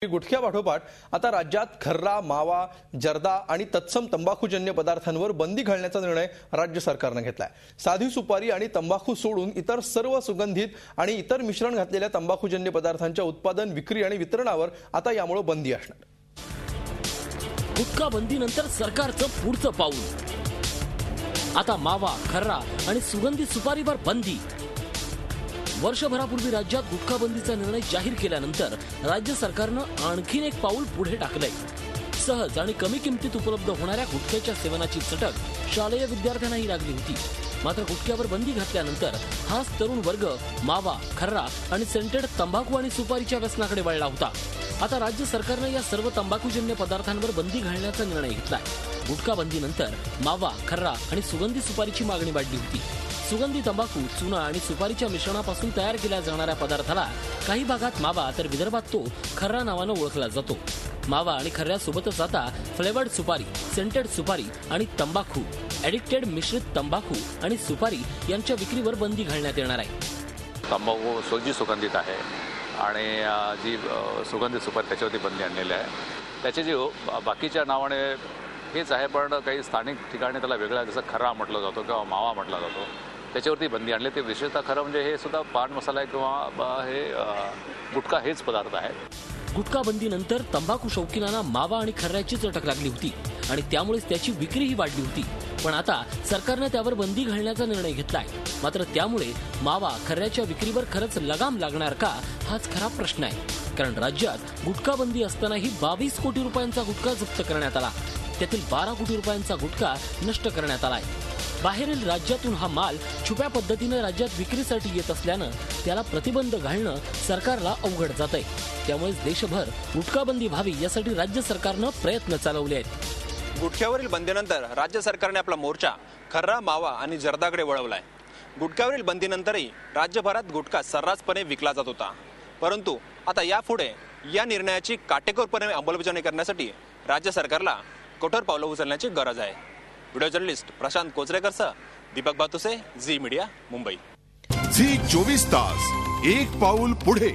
गुटख्यापाठोपाठ आता राज्यात खर्रा, मावा, जर्दा आणि तत्सम तंबाखूजन्य पदार्थांवर बंदी घालण्याचा निर्णय राज्य सरकारने घेतलाय। साधी सुपारी आणि तंबाखू सोडून इतर सर्व सुगंधित आणि इतर मिश्रण घातलेल्या तंबाखूजन्य पदार्थांच्या उत्पादन, विक्री आणि वितरणावर आता यामुळे बंदी असणार। गुटखा बंदीनंतर सरकारचं पुढचं पाऊल, आता मावा, खर्रा आणि सुगंधित सुपारीवर बंदी। वर्षभरापूर्वी राज्यात गुटखा बंदीचा निर्णय जाहीर केल्यानंतर राज्य सरकारनं आणखीन एक पाऊल पुढे टाकलंय। सहज आणि कमी किमतीत उपलब्ध होणाऱ्या गुटख्याच्या सेवनाची चटक शालेय विद्यार्थ्यांनाही लागली होती। मात्र गुटख्यावर बंदी घातल्यानंतर हाच तरुण वर्ग मावा, खर्रा आणि सेंटेड तंबाखू आणि सुपारीच्या व्यसनाकडे वळला होता। आता राज्य सरकारनं या सर्व तंबाखूजन्य पदार्थांवर बंदी घालण्याचा निर्णय घेतलाय। गुटखा बंदीनंतर मावा, खर्रा आणि सुगंधी सुपारीची मागणी वाढली होती। सुगंधी तंबाखू, चुना आणि सुपारीच्या मिश्रणापासून तयार केल्या जाणाऱ्या पदार्थाला काही भागात मावा तर विदर्भात तो खर्रा नावानं ओळखला जातो। मावा आणि खर्ऱ्यासोबतच आता फ्लेवर्ड सुपारी, सेंटेड सुपारी आणि तंबाखू, एडिक्टेड मिश्रित तंबाखू आणि सुपारी यांच्या विक्रीवर बंदी घालण्यात येणार आहे। तंबाखू जी सुगंधित आहे आणि जी सुगंधित सुपारी त्याच्यावरती बंदी आणलेली आहे। त्याचे जे बाकीच्या नावाने हेच आहे, पण काही स्थानिक ठिकाणी त्याला वेगळा जसं खर्रा म्हटलं जातो किंवा मावा म्हटला जातो त्याच्यावरती बंदी आणली। ते विशेषतः खरं म्हणजे हे सुद्धा पान मसाला किंवा हे गुटखा हेच पदार्थ आहेत। गुटखा बंदीनंतर तंबाखू शौकीनांना मावा आणि खर्ऱ्याची चटक लागली होती आणि त्यामुळेच त्याची विक्रीही वाढली होती। पण आता सरकारने त्यावर बंदी घालण्याचा निर्णय घेतलाय। मात्र त्यामुळे मावा, खर्ऱ्याच्या विक्रीवर खरंच लगाम लागणार का, हाच खरा प्रश्न आहे। कारण राज्यात गुटखा बंदी असतानाही 22 कोटी रुपयांचा गुटखा जप्त करण्यात आला, त्यातील 12 कोटी रुपयांचा गुटखा नष्ट करण्यात आलाय। बाहेरील राज्यातून हा माल छुप्या पद्धतीने राज्यात विक्रीसाठी येत असल्यानं त्याला प्रतिबंध घालणं सरकारला अवघड जातंय। त्यामुळेच देशभर गुटखा बंदी व्हावी यासाठी राज्य सरकारनं प्रयत्न चालवले आहेत। गुटख्यावरील बंदीनंतर राज्य सरकारने आपला मोर्चा खर्रा, मावा आणि जर्दाकडे वळवलाय। गुटख्यावरील बंदीनंतरही राज्यभरात गुटखा सर्रासपणे विकला जात होता, परंतु आता यापुढे या निर्णयाची काटेकोरपणे अंमलबजावणी करण्यासाठी राज्य सरकारला कठोर पावलं उचलण्याची गरज आहे। व्हिडिओ जर्नलिस्ट प्रशांत कोचरेकरसह Deepak Batuse, Zee media, Mumbai. Zee 24 तास, एक पाऊल पुढे।